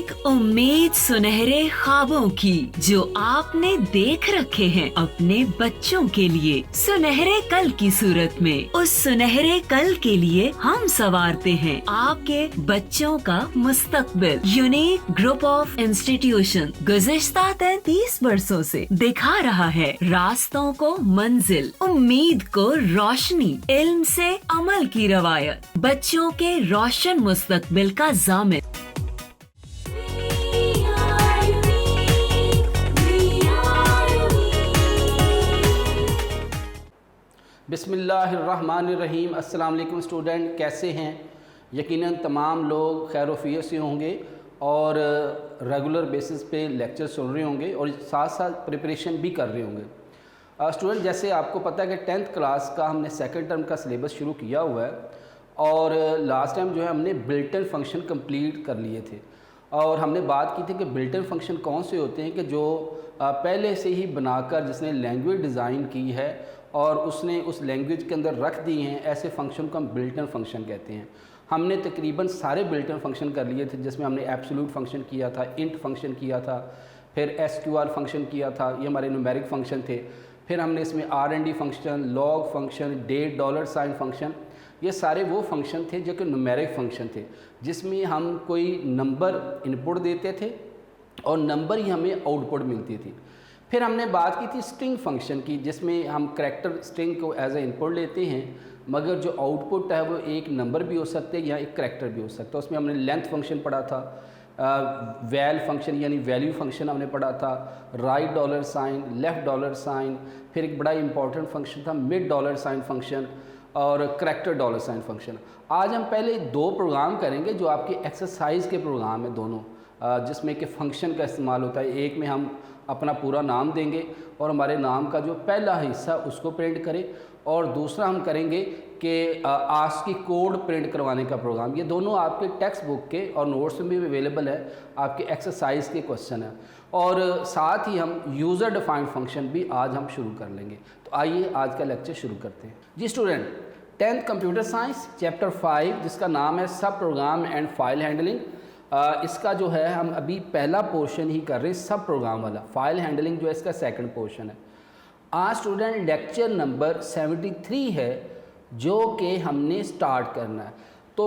एक उम्मीद सुनहरे ख्वाबों की जो आपने देख रखे हैं अपने बच्चों के लिए, सुनहरे कल की सूरत में। उस सुनहरे कल के लिए हम संवारते हैं आपके बच्चों का मुस्तकबिल। यूनिक ग्रुप ऑफ इंस्टीट्यूशन गुज़िश्ता 33 वर्षों से दिखा रहा है रास्तों को मंजिल, उम्मीद को रोशनी, इल्म से अमल की रवायत, बच्चों के रोशन मुस्तकबिल का ज़ामिन। बिस्मिल्लाहिर्रहमानिर्रहीम। अस्सलाम वालेकुम स्टूडेंट, कैसे हैं? यकीनन तमाम लोग खैर वफ़ियत से होंगे और रेगुलर बेसिस पे लेक्चर सुन रहे होंगे और साथ साथ प्रिपरेशन भी कर रहे होंगे। स्टूडेंट, जैसे आपको पता है कि 10th क्लास का हमने सेकंड टर्म का सिलेबस शुरू किया हुआ है और लास्ट टाइम जो है हमने बिल्ट इन फंक्शन कंप्लीट कर लिए थे और हमने बात की थी कि बिल्ट इन फंक्शन कौन से होते हैं कि जो पहले से ही बनाकर जिसने लैंग्वेज डिज़ाइन की है और उसने उस लैंग्वेज के अंदर रख दी हैं, ऐसे फंक्शन को हम बिल्ट इन फंक्शन कहते हैं। हमने तकरीबन सारे बिल्ट इन फंक्शन कर लिए थे, जिसमें हमने एब्सोल्यूट फंक्शन किया था, इंट फंक्शन किया था, फिर SQR फंक्शन किया था, ये हमारे न्यूमेरिक फंक्शन थे। फिर हमने इसमें R&D function, log function, date, dollar sign function, ये सारे वो फंक्शन थे जो कि न्यूमेरिक फंक्शन थे, जिसमें हम कोई नंबर इनपुट देते थे और नंबर ही हमें आउटपुट मिलती थी। फिर हमने बात की थी स्ट्रिंग फंक्शन की, जिसमें हम करैक्टर स्ट्रिंग को एज ए इनपुट लेते हैं, मगर जो आउटपुट है वो एक नंबर भी हो सकते हैं या एक करैक्टर भी हो सकता है। उसमें हमने लेंथ फंक्शन पढ़ा था, वैल फंक्शन यानी वैल्यू फंक्शन हमने पढ़ा था, right dollar sign, left dollar sign, फिर एक बड़ा इंपॉर्टेंट फंक्शन था मिड डॉलर साइन फंक्शन और करैक्टर डॉलर साइन फंक्शन। आज हम पहले दो प्रोग्राम करेंगे जो आपके एक्सरसाइज के प्रोग्राम है दोनों, जिसमें कि फ़ंक्शन का इस्तेमाल होता है। एक में हम अपना पूरा नाम देंगे और हमारे नाम का जो पहला हिस्सा उसको प्रिंट करें और दूसरा हम करेंगे कि आस्क की कोड प्रिंट करवाने का प्रोग्राम। ये दोनों आपके टेक्स्ट बुक के और नोट्स में भी अवेलेबल है, आपके एक्सरसाइज के क्वेश्चन है। और साथ ही हम यूज़र डिफाइंड फंक्शन भी आज हम शुरू कर लेंगे। तो आइए आज का लेक्चर शुरू करते हैं। जी student, 10th computer science chapter 5 जिसका नाम है सब प्रोग्राम एंड फाइल हैंडलिंग, इसका जो है हम अभी पहला पोर्शन ही कर रहे हैं, सब प्रोग्राम वाला। फाइल हैंडलिंग जो है इसका सेकंड पोर्शन है। आज स्टूडेंट लेक्चर नंबर 73 है जो कि हमने स्टार्ट करना है। तो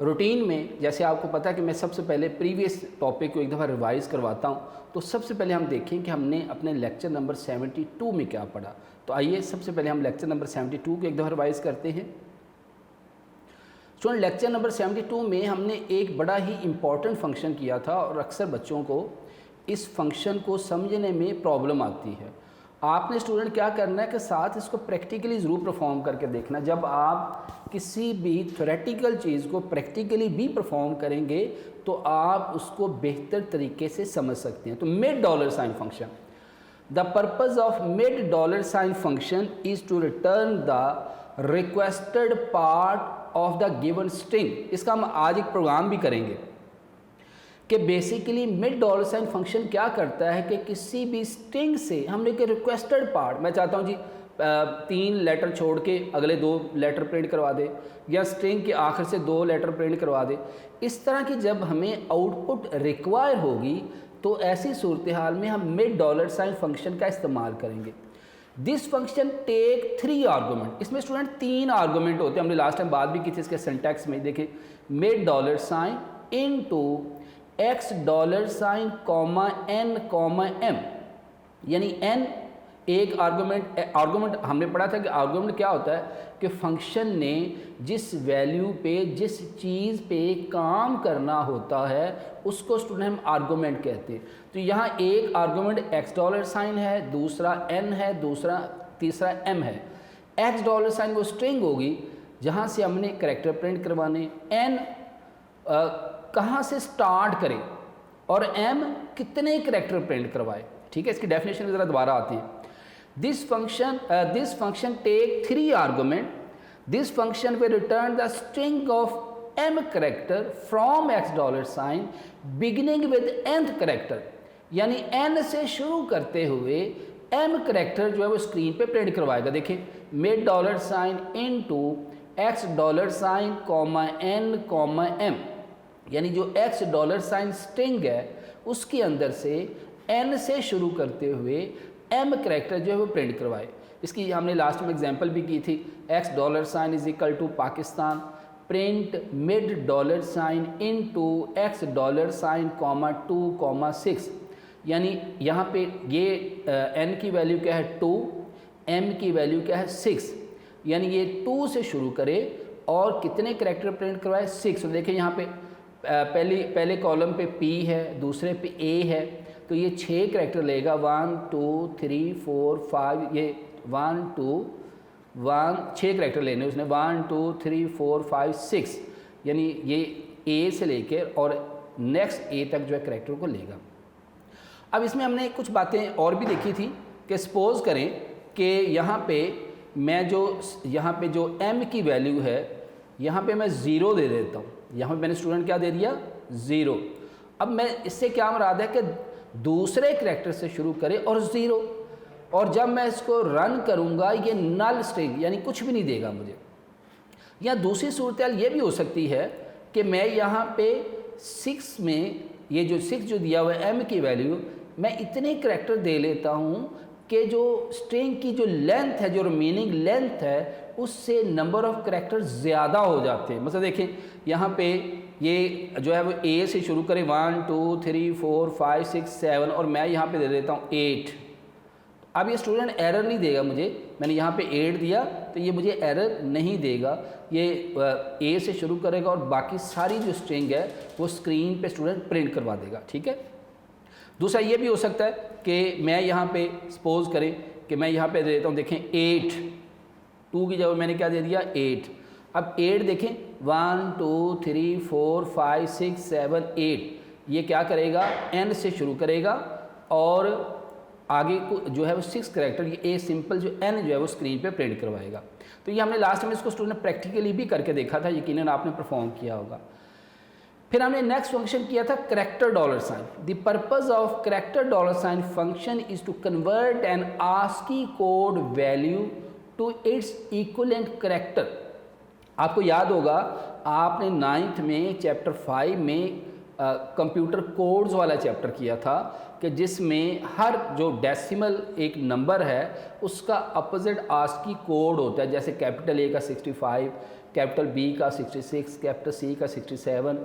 रूटीन में जैसे आपको पता है कि मैं सबसे पहले प्रीवियस टॉपिक को एक दफ़ा रिवाइज़ करवाता हूँ, तो सबसे पहले हम देखें कि हमने अपने लेक्चर नंबर 72 में क्या पढ़ा। तो आइए सबसे पहले हम लेक्चर नंबर 72 को एक दफ़ा रिवाइज़ करते हैं। स्टूडेंट, लेक्चर नंबर 72 में हमने एक बड़ा ही इम्पॉर्टेंट फंक्शन किया था और अक्सर बच्चों को इस फंक्शन को समझने में प्रॉब्लम आती है। आपने स्टूडेंट क्या करना है कि साथ इसको प्रैक्टिकली ज़रूर परफॉर्म करके देखना। जब आप किसी भी थ्योरेटिकल चीज़ को प्रैक्टिकली भी परफॉर्म करेंगे तो आप उसको बेहतर तरीके से समझ सकते हैं। तो mid dollar sign function, the purpose of mid dollar sign function is to return the requested part of the given string. इसका हम आज एक प्रोग्राम भी करेंगे कि basically mid dollar sign function क्या करता है कि किसी भी स्ट्रिंग से हमने एक रिक्वेस्टेड पार्ट, मैं चाहता हूँ जी 3 लेटर छोड़ के अगले 2 लेटर प्रिंट करवा दे या स्ट्रिंग के आखिर से 2 लेटर प्रिंट करवा दे। इस तरह की जब हमें आउटपुट रिक्वायर होगी तो ऐसी सूरत हाल में हम मिड डॉलर साइन फंक्शन का इस्तेमाल करेंगे। This function take 3 argument. इसमें स्टूडेंट 3 आर्गूमेंट होते हैं, हमने लास्ट टाइम बात भी की थी इसके सिंटैक्स में। देखिए, mid dollar sign into x dollar sign comma n comma m, यानी एन एक आर्गूमेंट हमने पढ़ा था कि आर्गूमेंट क्या होता है कि फंक्शन ने जिस वैल्यू पे जिस चीज़ पे काम करना होता है उसको स्टूडेंट हम आर्गूमेंट कहते हैं। तो यहाँ एक आर्गूमेंट एक्स डॉलर साइन है, दूसरा एन है, तीसरा एम है। एक्स डॉलर साइन वो स्ट्रिंग होगी जहाँ से हमने करैक्टर प्रिंट करवाने, एन कहाँ से स्टार्ट करें और एम कितने करैक्टर प्रिंट करवाए। ठीक है, इसकी डेफिनेशन ज़रा दोबारा आती है। This function take 3 argument. This function will return the string of m character from x dollar sign beginning with nth character, यानी n से शुरू करते हुए m करैक्टर जो है वो स्क्रीन पे प्रिंट करवाएगा। देखिए, mid dollar sign into x dollar sign comma n comma m, यानी जो x डॉलर साइन स्ट्रिंग है उसके अंदर से n से शुरू करते हुए m करैक्टर जो है वो प्रिंट करवाए। इसकी हमने लास्ट में एग्जांपल भी की थी, x dollar sign is equal to Pakistan, print mid dollar sign into x dollar sign comma 2,6। यानी यहाँ पे ये n की वैल्यू क्या है 2, m की वैल्यू क्या है 6, यानी ये 2 से शुरू करे और कितने करैक्टर प्रिंट करवाए 6। तो देखिए यहाँ पे पहले कॉलम पे P है, दूसरे पे A है, तो ये 6 करैक्टर लेगा, 1 2 3 4 5, ये 1 2 1 6 करैक्टर लेने उसने, 1 2 3 4 5 6, यानी ये A से लेके और नेक्स्ट A तक जो है करैक्टर को लेगा। अब इसमें हमने कुछ बातें और भी देखी थी कि सपोज़ करें कि यहाँ पे मैं जो m की वैल्यू है यहाँ पे मैं 0 दे देता हूँ। यहाँ पे मैंने स्टूडेंट क्या दे दिया 0। अब मैं इससे क्या मुराद है कि दूसरे करैक्टर से शुरू करे और 0, और जब मैं इसको रन करूँगा ये नल स्ट्रिंग यानी कुछ भी नहीं देगा मुझे। या दूसरी सूरत ये भी हो सकती है कि मैं यहाँ पे 6 में ये जो 6 जो दिया हुआ है m की वैल्यू, मैं इतने करैक्टर दे लेता हूँ कि जो स्ट्रिंग की जो लेंथ है, जो रिमेनिंग लेंथ है, उससे नंबर ऑफ़ करैक्टर ज़्यादा हो जाते हैं। मतलब देखें यहाँ पे ये जो है वो A से शुरू करें 1 2 3 4 5 6 7 और मैं यहाँ पे दे देता हूँ 8। अब ये स्टूडेंट एरर नहीं देगा मुझे, मैंने यहाँ पे 8 दिया तो ये मुझे एरर नहीं देगा, ये A से शुरू करेगा और बाकी सारी जो स्ट्रिंग है वो स्क्रीन पे स्टूडेंट प्रिंट करवा देगा। ठीक है। दूसरा ये भी हो सकता है कि मैं यहाँ पे सपोज़ करें कि मैं यहाँ पे दे देता हूँ, देखें 8, 2 की जगह मैंने क्या दे दिया 8। अब 8 देखें 1 2 3 4 5 6 7 8, ये क्या करेगा n से शुरू करेगा और आगे को जो है वो 6 करैक्टर ये सिंपल जो n जो है वो स्क्रीन पे प्रिंट करवाएगा। तो ये हमने लास्ट में इसको स्टूडेंट प्रैक्टिकली भी करके देखा था, यकीनन आपने परफॉर्म किया होगा। फिर हमने नेक्स्ट फंक्शन किया था character dollar sign. The purpose of character dollar sign function is to convert an ASCII code value to its equivalent character. आपको याद होगा आपने 9th में चैप्टर 5 में कंप्यूटर कोड्स वाला चैप्टर किया था कि जिसमें हर जो डेसिमल एक नंबर है उसका अपोजिट आस्की कोड होता है, जैसे कैपिटल A का 65, कैपिटल B का 66, कैपिटल C का 67,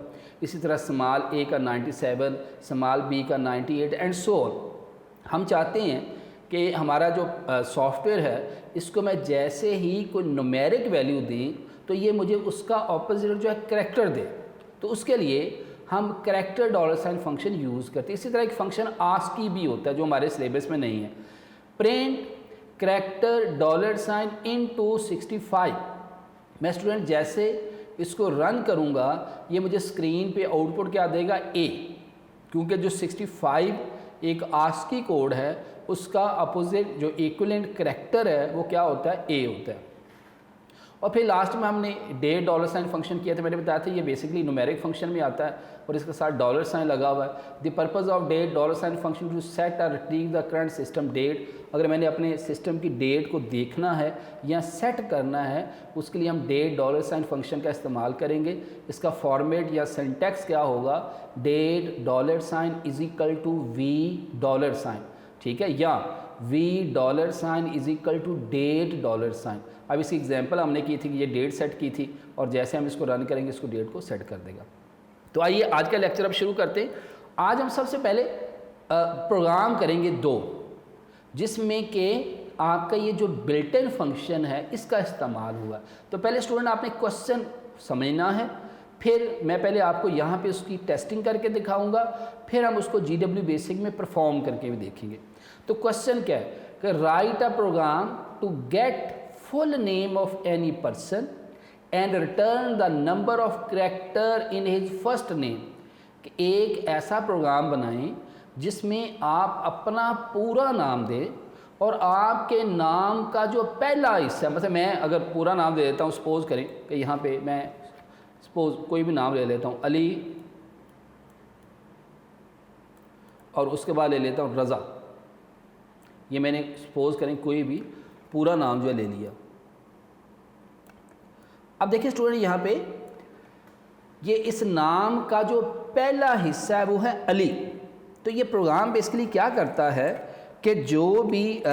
इसी तरह स्मॉल A का 97, स्मॉल B का 98 एंड सो ऑन। हम चाहते हैं कि हमारा जो सॉफ्टवेयर है इसको मैं जैसे ही कोई न्यूमेरिक वैल्यू दें तो ये मुझे उसका ऑपोजिट जो है करैक्टर दे, तो उसके लिए हम character dollar sign function use करते हैं। इसी तरह एक फंक्शन आस्की भी होता है जो हमारे सिलेबस में नहीं है, print character dollar sign into 65। मैं स्टूडेंट जैसे इसको रन करूँगा ये मुझे स्क्रीन पे आउटपुट क्या देगा A, क्योंकि जो 65 एक आस्की कोड है उसका अपोजिट जो इक्विवेलेंट करैक्टर है वो क्या होता है A होता है। और फिर लास्ट में हमने डेट डॉलर साइन फंक्शन किया था, मैंने बताया था ये बेसिकली न्यूमेरिक फंक्शन में आता है और इसके साथ डॉलर साइन लगा हुआ है। The purpose of date dollar sign function to set और retrieve the current system date. अगर मैंने अपने सिस्टम की डेट को देखना है या सेट करना है उसके लिए हम डेट डॉलर साइन फंक्शन का इस्तेमाल करेंगे। इसका फॉर्मेट या सिंटैक्स क्या होगा, date dollar sign is equal to v dollar sign, ठीक है, या v dollar sign is equal to date dollar sign. अब इसकी एग्जांपल हमने की थी कि ये डेट सेट की थी और जैसे हम इसको रन करेंगे इसको डेट को सेट कर देगा। तो आइए आज का लेक्चर अब शुरू करते हैं। आज हम सबसे पहले प्रोग्राम करेंगे 2, जिसमें कि आपका ये जो बिल्ट इन फंक्शन है इसका इस्तेमाल हुआ। तो पहले स्टूडेंट आपने क्वेश्चन समझना है, फिर मैं पहले आपको यहाँ पे उसकी टेस्टिंग करके दिखाऊंगा, फिर हम उसको GW बेसिक में परफॉर्म करके भी देखेंगे। तो क्वेश्चन क्या है कि write a program to get full name of any person and return the number of character in his first name. कि एक ऐसा प्रोग्राम बनाएं जिसमें आप अपना पूरा नाम दें और आपके नाम का जो पहला हिस्सा, मतलब मैं अगर पूरा नाम दे देता हूँ, सपोज़ करें कि यहाँ पे मैं सपोज़ कोई भी नाम ले लेता हूँ अली और उसके बाद ले लेता हूँ रज़ा। ये मैंने सपोज़ करें कोई भी पूरा नाम जो है ले लिया। अब देखिए स्टूडेंट यहाँ पे ये इस नाम का जो पहला हिस्सा है वो है अली। तो ये प्रोग्राम बेसिकली क्या करता है कि जो भी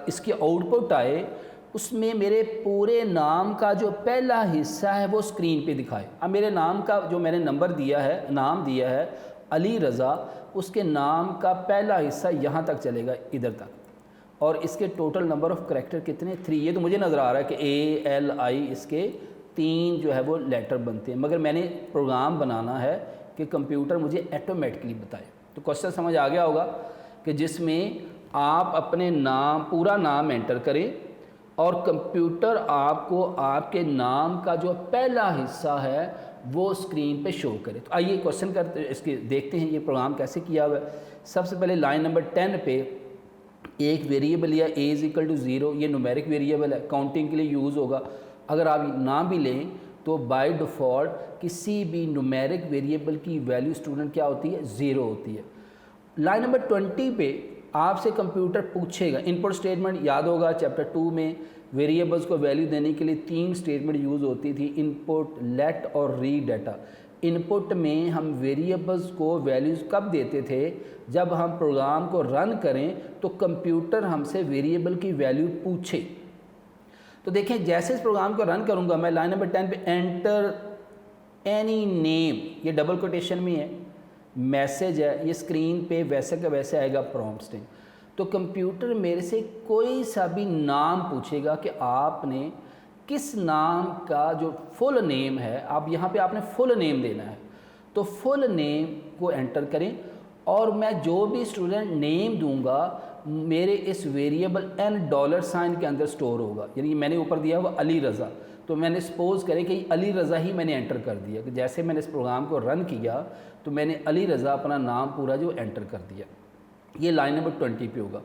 इसकी आउटपुट आए उसमें मेरे पूरे नाम का जो पहला हिस्सा है वो स्क्रीन पे दिखाए। अब मेरे नाम का जो मैंने नंबर दिया है, नाम दिया है अली रज़ा, उसके नाम का पहला हिस्सा यहाँ तक चलेगा, इधर तक, और इसके टोटल नंबर ऑफ़ करैक्टर कितने 3। ये तो मुझे नज़र आ रहा है कि ALI इसके 3 जो है वो लेटर बनते हैं, मगर मैंने प्रोग्राम बनाना है कि कंप्यूटर मुझे ऑटोमेटिकली बताए। तो क्वेश्चन समझ आ गया होगा कि जिसमें आप अपने नाम, पूरा नाम एंटर करें और कंप्यूटर आपको आपके नाम का जो पहला हिस्सा है वो स्क्रीन पे शो करे। तो आइए क्वेश्चन करते इसके देखते हैं ये प्रोग्राम कैसे किया हुआ है। सबसे पहले लाइन नंबर 10 पे एक वेरिएबल लिया A=0, ये न्यूमेरिक वेरिएबल है, काउंटिंग के लिए यूज़ होगा। अगर आप ना भी लें तो बाय डिफ़ॉल्ट किसी भी न्यूमेरिक वेरिएबल की वैल्यू स्टूडेंट क्या होती है, 0 होती है। लाइन नंबर 20 पे आपसे कंप्यूटर पूछेगा, इनपुट स्टेटमेंट याद होगा चैप्टर 2 में वेरिएबल्स को वैल्यू देने के लिए 3 स्टेटमेंट यूज़ होती थी, इनपुट, लेट और रीड डाटा। इनपुट में हम वेरिएबल्स को वैल्यूज़ कब देते थे, जब हम प्रोग्राम को रन करें तो कंप्यूटर हमसे वेरिएबल की वैल्यू पूछे। तो देखें जैसे इस प्रोग्राम को रन करूंगा मैं, लाइन नंबर 10 पे एंटर एनी नेम, ये डबल कोटेशन में है, मैसेज है, ये स्क्रीन पे वैसे का वैसे आएगा प्रॉम्प्ट स्ट्रिंग। तो कंप्यूटर मेरे से कोई सा भी नाम पूछेगा कि आपने किस नाम का जो फुल नेम है, आप यहाँ पे आपने फुल नेम देना है, तो फुल नेम को एंटर करें और मैं जो भी स्टूडेंट नेम दूंगा मेरे इस वेरिएबल $n के अंदर स्टोर होगा। यानी मैंने ऊपर दिया हुआ अली रज़ा, तो मैंने सपोज़ करें कि अली रज़ा ही मैंने एंटर कर दिया, कि जैसे मैंने इस प्रोग्राम को रन किया तो मैंने अली रज़ा अपना नाम पूरा जो एंटर कर दिया। ये लाइन नंबर 20 पे होगा।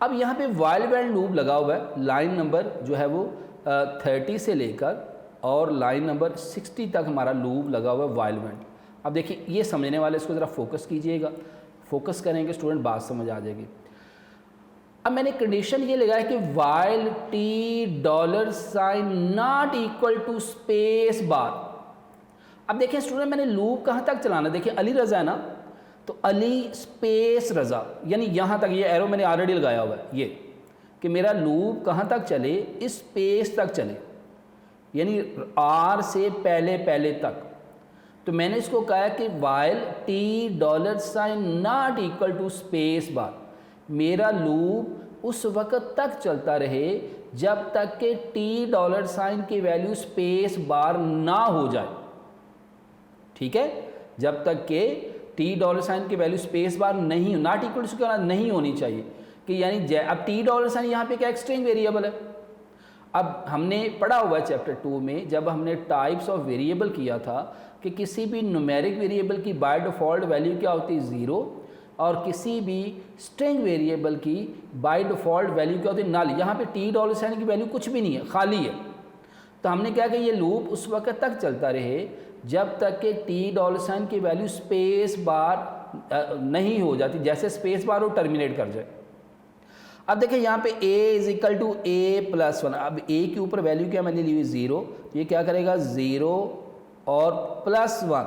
अब यहाँ पे वाइल वैल लूप लगा हुआ है, लाइन नंबर जो है वो 30 से लेकर और लाइन नंबर 60 तक हमारा लूप लगा हुआ है वाइल वैल। अब देखिए ये समझने वाले इसको ज़रा फोकस कीजिएगा, फोकस करेंगे स्टूडेंट बात समझ आ जाएगी। अब मैंने कंडीशन ये लगाया कि while $, not equal to space bar. अब देखिए स्टूडेंट मैंने लूप कहाँ तक चलाना, देखिए अली रज़ा है ना, तो अली स्पेस रज़ा, यानी यहाँ तक, ये एरो मैंने ऑलरेडी लगाया हुआ है, ये कि मेरा लूप कहाँ तक चले, इस स्पेस तक चले, यानी R से पहले पहले तक। तो मैंने इसको कहा कि while $, not equal to space bar, मेरा लूप उस वक़्त तक चलता रहे जब तक कि $, की वैल्यू स्पेस बार ना हो जाए। ठीक है, जब तक कि $, की वैल्यू स्पेस बार नहीं, नॉट इक्वल टू नहीं होनी चाहिए, कि यानी अब $, यहाँ पे क्या एक स्ट्रिंग वेरिएबल है। अब हमने पढ़ा हुआ है चैप्टर 2 में, जब हमने टाइप्स ऑफ वेरिएबल किया था कि किसी भी न्यूमेरिक वेरिएबल की बाय डिफ़ॉल्ट वैल्यू क्या होती है, 0, और किसी भी स्ट्रिंग वेरिएबल की बाय डिफ़ॉल्ट वैल्यू क्या होती है, नल। यहाँ पे $, की वैल्यू कुछ भी नहीं है, खाली है। तो हमने क्या कि ये लूप उस वक्त तक चलता रहे जब तक कि $, की वैल्यू स्पेस बार नहीं हो जाती, जैसे स्पेस बार वो टर्मिनेट कर जाए। अब देखिए यहाँ पे A=A+1, अब A के ऊपर वैल्यू क्या मैंने ली हुई 0, ये क्या करेगा 0 और +1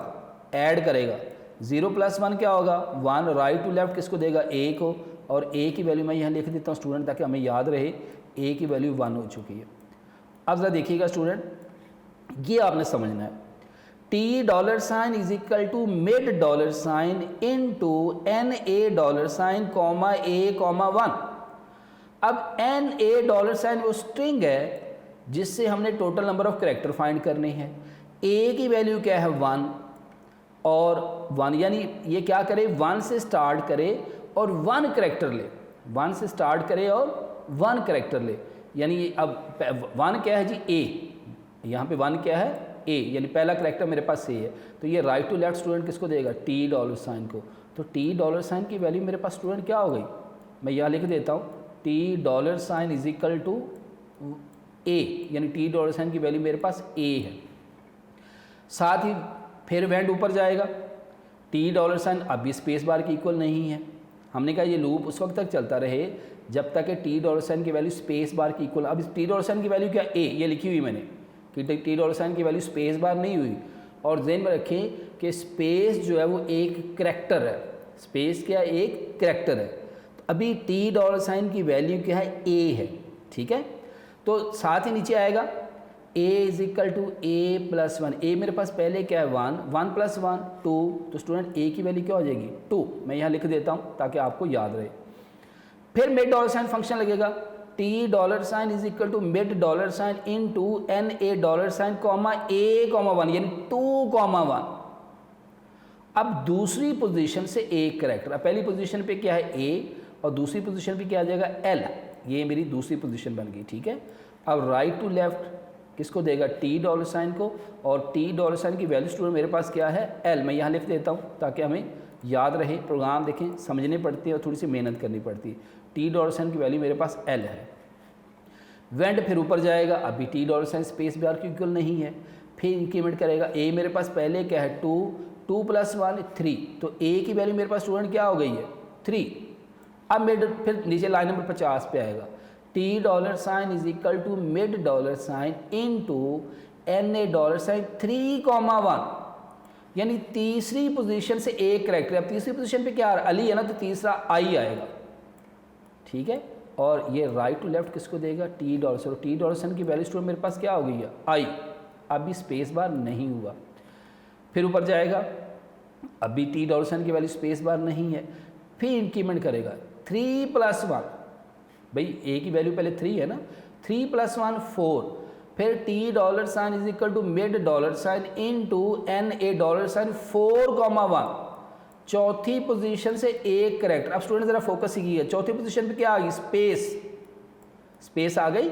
ऐड करेगा, 0 + 1 क्या होगा 1, राइट टू लेफ्ट किसको देगा A को, और A की वैल्यू मैं यहाँ लिख देता हूँ स्टूडेंट ताकि हमें याद रहे A की वैल्यू 1 हो चुकी है। अब ज़रा देखिएगा स्टूडेंट, ये आपने समझना है, $= $mid$ into $NA$, अब $NA$ वो स्ट्रिंग है जिससे हमने total number of character find करने हैं। A की वैल्यू क्या है 1 और 1, यानी ये क्या करे 1 से स्टार्ट करे और 1 करैक्टर ले, 1 से स्टार्ट करे और 1 करैक्टर ले, यानी अब 1 क्या है जी A, यहाँ पे 1 क्या है A, यानी पहला करैक्टर मेरे पास A है। तो ये राइट टू लेफ्ट स्टूडेंट किसको देगा $, को। तो $, की वैल्यू मेरे पास स्टूडेंट क्या हो गई, मैं यहाँ लिख देता हूँ $= A, यानी $, की वैल्यू मेरे पास A है। साथ ही फिर वेंड ऊपर जाएगा, $, अब भी स्पेस बार की इक्वल नहीं है। हमने कहा ये लूप उस वक्त तक चलता रहे जब तक कि $, की वैल्यू स्पेस बार की इक्वल। अब इस $, की वैल्यू क्या A, ये लिखी हुई मैंने कि $, की वैल्यू स्पेस बार नहीं हुई, और ज़हन में रखें कि स्पेस जो है वो एक करैक्टर है, स्पेस क्या है, एक करैक्टर है। तो अभी $t की वैल्यू क्या है, a है, ठीक है। तो साथ ही नीचे आएगा a is equal to a+1, a मेरे पास पहले क्या है 1, 1 + 1 2, तो स्टूडेंट a की वैल्यू क्या हो जाएगी 2, मैं यहाँ लिख देता हूँ ताकि आपको याद रहे। फिर मेड $, फंक्शन लगेगा, t is equal to mid $, into $, comma a,1 यानी 2,1। अब दूसरी पोजीशन से एक करैक्टर, अब पहली पोजीशन पे क्या है a और दूसरी पोजीशन पे क्या आ जाएगा l, ये मेरी दूसरी पोजीशन बन गई, ठीक है। अब राइट टू लेफ्ट किसको देगा, $t को, और $t की वैल्यू स्टूडेंट मेरे पास क्या है l, मैं यहाँ लिख देता हूँ ताकि हमें याद रहे। प्रोग्राम देखें समझने पड़ती है और थोड़ी सी मेहनत करनी पड़ती है। $t की वैल्यू मेरे पास l है। वेंड फिर ऊपर जाएगा, अभी $t स्पेस बार की इक्वल नहीं है, फिर इंक्रीमेंट करेगा। a मेरे पास पहले क्या है 2, 2 + 1 3, तो a की वैल्यू मेरे पास स्टूडेंट क्या हो गई है 3। अब मिड फिर नीचे लाइन नंबर 50 पे आएगा, $t is equal to mid $, into $, 3,1, यानी तीसरी पोजीशन से एक करैक्टर। अब तीसरी पोजीशन पे क्या आ रहा है, अली है ना, तो तीसरा आई आएगा, ठीक है। और ये राइट टू लेफ्ट किसको देगा, $t, और $t की वैल्यू स्टूडेंट मेरे पास क्या हो गई है आई, अभी स्पेस बार नहीं हुआ। फिर ऊपर जाएगा, अभी $t की वैल्यू स्पेस बार नहीं है, फिर इंक्रीमेंट करेगा 3 + 1, भाई a की वैल्यू पहले 3 है ना, 3 + 1 4, फिर $t is equal to mid $, into $, 4,1, चौथी पोजीशन से एक करैक्टर। अब स्टूडेंट ज़रा फोकस कीजिए, चौथी पोजीशन पे क्या आ गई, स्पेस आ गई,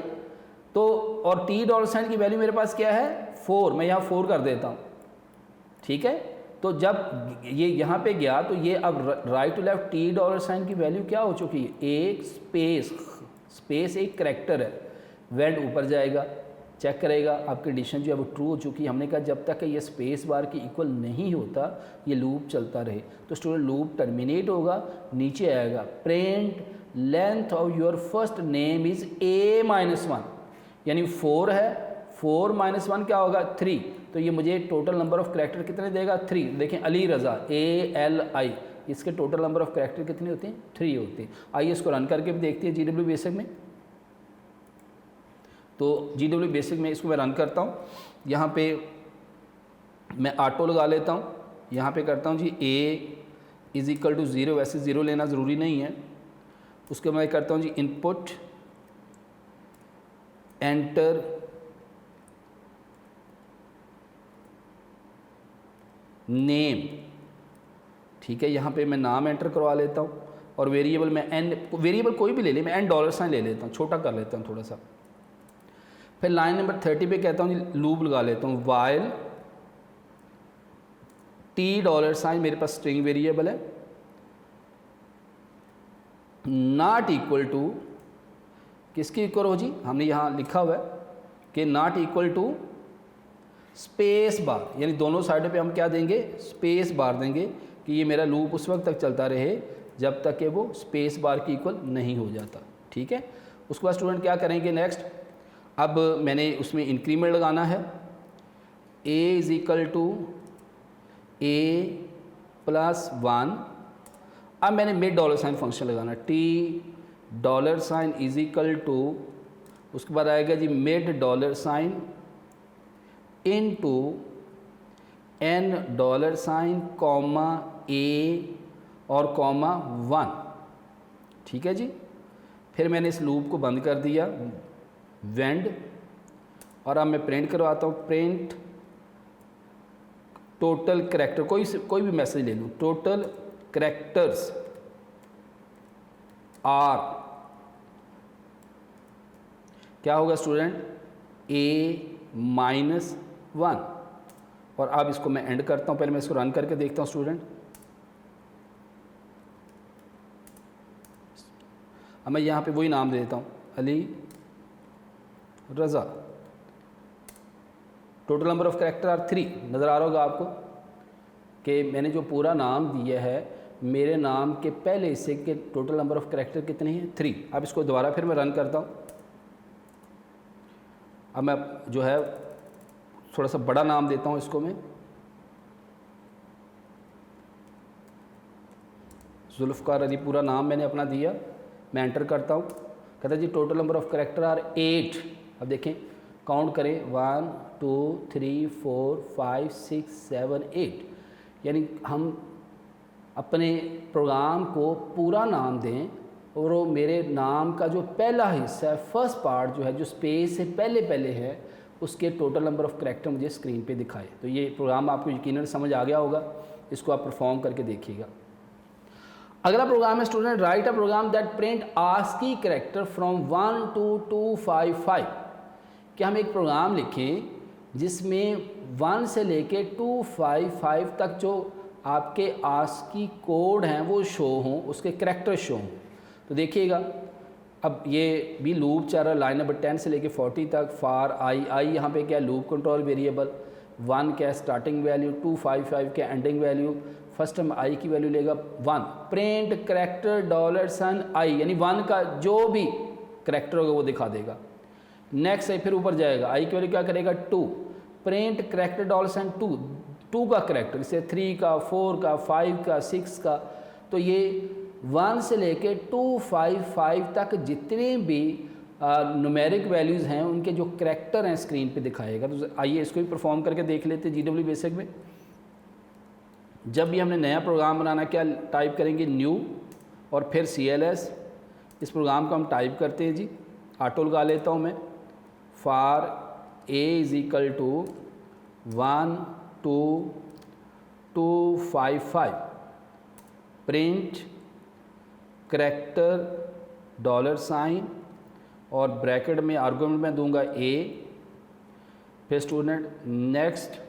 तो और $t की वैल्यू मेरे पास क्या है 4, मैं यहाँ 4 कर देता हूँ, ठीक है। तो जब ये यहाँ पे गया तो ये अब राइट टू लेफ्ट $t की वैल्यू क्या हो चुकी है, एक स्पेस एक करैक्टर है। वेंड ऊपर जाएगा, चेक करेगा, अब कंडीशन जो है वो ट्रू हो चुकी है। हमने कहा जब तक ये स्पेस बार की इक्वल नहीं होता ये लूप चलता रहे। तो स्टूडेंट लूप टर्मिनेट होगा, नीचे आएगा print length of your first name is a-1, यानी 4 है, 4 - 1 क्या होगा 3, तो ये मुझे टोटल नंबर ऑफ करैक्टर कितने देगा 3। देखें अली रज़ा ALI, इसके टोटल नंबर ऑफ करैक्टर कितने होते हैं 3 होते हैं। आइए इसको रन करके भी देखते हैं GW बेसिक में। तो GW बेसिक में इसको मैं रन करता हूँ, यहाँ पे मैं ऑटो लगा लेता हूँ, यहाँ पे करता हूँ जी a इज़ इक्वल टू 0, वैसे 0 लेना ज़रूरी नहीं है। उसके मैं करता हूँ जी इनपुट एंटर नेम, ठीक है। यहाँ पे मैं नाम एंटर करवा लेता हूँ और वेरिएबल मैं वेरिएबल कोई भी ले ले, मैं $n ले लेता हूँ, छोटा कर लेता हूँ थोड़ा सा। फिर लाइन नंबर 30 पे कहता हूँ जी लूप लगा लेता हूँ, वाइल $, मेरे पास स्ट्रिंग वेरिएबल है, नॉट इक्वल टू किसकी इक्वल हो जी, हमने यहाँ लिखा हुआ है कि not equal to space bar, यानी दोनों साइडों पे हम क्या देंगे स्पेस बार देंगे कि ये मेरा लूप उस वक्त तक चलता रहे जब तक कि वो स्पेस बार की इक्वल नहीं हो जाता, ठीक है। उसके बाद स्टूडेंट क्या करेंगे नेक्स्ट, अब मैंने उसमें इंक्रीमेंट लगाना है, a is equal to a+1। अब मैंने मेड $, फंक्शन लगाना, $t इज़ इक्वल टू, उसके बाद आएगा जी mid $, into $n, comma a और कॉमा 1, ठीक है जी। फिर मैंने इस लूप को बंद कर दिया, वेंड, और अब मैं प्रिंट करवाता हूँ, प्रिंट टोटल करैक्टर, कोई भी मैसेज ले लूँ, टोटल करैक्टर्स आर, क्या होगा स्टूडेंट a-1। और अब इसको मैं एंड करता हूँ, पहले मैं इसको रन करके देखता हूँ स्टूडेंट। अब मैं यहाँ पे वही नाम दे देता हूँ, Ali Raza. Total number of character are 3, नज़र आ रहा होगा आपको कि मैंने जो पूरा नाम दिया है मेरे नाम के पहले हिस्से के टोटल नंबर ऑफ कैरेक्टर कितने हैं 3। अब इसको दोबारा फिर मैं रन करता हूँ। अब मैं जो है थोड़ा सा बड़ा नाम देता हूँ इसको मैं, जुल्फ़कार अली पूरा नाम मैंने अपना दिया, मैं एंटर करता हूँ। कहता है जी total number of character are 8। अब देखें काउंट करें 1 2 3 4 5 6 7 8, यानी हम अपने प्रोग्राम को पूरा नाम दें और वो मेरे नाम का जो पहला हिस्सा है, फर्स्ट पार्ट जो है, जो स्पेस से पहले है, उसके टोटल नंबर ऑफ़ कैरेक्टर मुझे स्क्रीन पे दिखाए। तो ये प्रोग्राम आपको यकीनन समझ आ गया होगा, इसको आप परफॉर्म करके देखिएगा। अगला प्रोग्राम है student, write a program that print ASCII character from 1 to 255। कि हम एक प्रोग्राम लिखें जिसमें 1 से लेके 255 तक जो आपके आस्की कोड हैं वो शो हों, उसके कैरेक्टर शो हों। तो देखिएगा अब ये भी लूप चल रहा है लाइन नंबर 10 से लेके 40 तक। फॉर आई यहाँ पे क्या लूप कंट्रोल वेरिएबल, 1 क्या स्टार्टिंग वैल्यू, 255 क्या एंडिंग वैल्यू। फर्स्ट हम आई की वैल्यू लेगा 1, प्रिंट कैरेक्टर $i, यानी 1 का जो भी कैरेक्टर होगा वो दिखा देगा। नेक्स्ट है फिर ऊपर जाएगा, आई की वैल्यू क्या करेगा 2, प्रिंट कैरेक्टर $2, 2 का कैरेक्टर, इसे 3 का 4 का 5 का 6 का। तो ये 1 से लेके 255 तक जितने भी न्यूमेरिक वैल्यूज़ हैं उनके जो कैरेक्टर हैं स्क्रीन पे दिखाएगा। तो आइए इसको भी परफॉर्म करके देख लेते हैं GW बेसिक में। जब भी हमने नया प्रोग्राम बनाना क्या टाइप करेंगे, न्यू और फिर CLS। इस प्रोग्राम को हम टाइप करते हैं जी, ऑटो लगा लेता हूँ मैं। फॉर A = 1 2 255 प्रिंट कैरेक्टर $, और ब्रैकेट में आर्गुमेंट में दूंगा A। फिर स्टूडेंट नेक्स्ट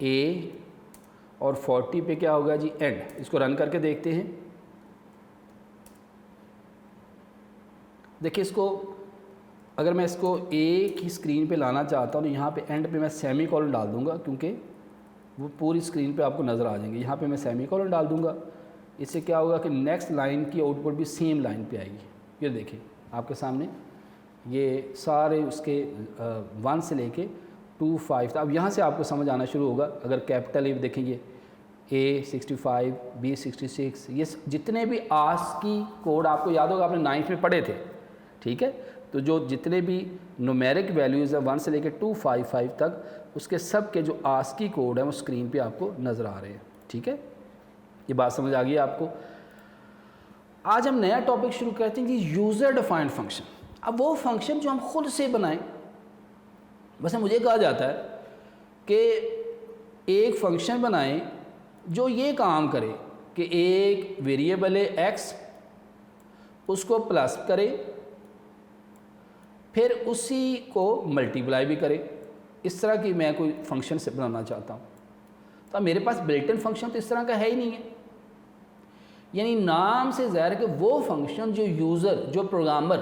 A और 40 पे क्या होगा जी एंड। इसको रन करके देखते हैं। देखिए इसको अगर मैं इसको A की स्क्रीन पे लाना चाहता हूँ तो यहाँ पे एंड पे मैं सेमी कॉलन डाल दूँगा, क्योंकि वो पूरी स्क्रीन पे आपको नज़र आ जाएंगे। यहाँ पे मैं सेमी कॉलन डाल दूँगा। इससे क्या होगा कि नेक्स्ट लाइन की आउटपुट भी सेम लाइन पे आएगी। ये देखिए आपके सामने ये सारे उसके 1 से लेके 25। अब यहाँ से आपको समझ आना शुरू होगा। अगर कैपिटल ए देखेंगे A 65 B 66, ये जितने भी आस्की कोड आपको याद होगा, आपने 9th में पढ़े थे, ठीक है। तो जो जितने भी न्यूमेरिक वैल्यूज़ है 1 से लेकर 255 तक, उसके सब के जो आस्की कोड हैं वो स्क्रीन पे आपको नज़र आ रहे हैं, ठीक है। ये बात समझ आ गई आपको। आज हम नया टॉपिक शुरू करते हैं कि यूज़र डिफाइंड फंक्शन। अब वो फंक्शन जो हम खुद से बनाएं, वैसे मुझे कहा जाता है कि एक फंक्शन बनाएं जो ये काम करे कि एक वेरिएबल है x, उसको प्लस करे, फिर उसी को मल्टीप्लाई भी करे। इस तरह की मैं कोई फंक्शन से बनाना चाहता हूँ। तो मेरे पास बिल्ट इन फंक्शन तो इस तरह का है ही नहीं है। यानी नाम से ज़ाहिर है कि वो फंक्शन जो यूज़र, जो प्रोग्रामर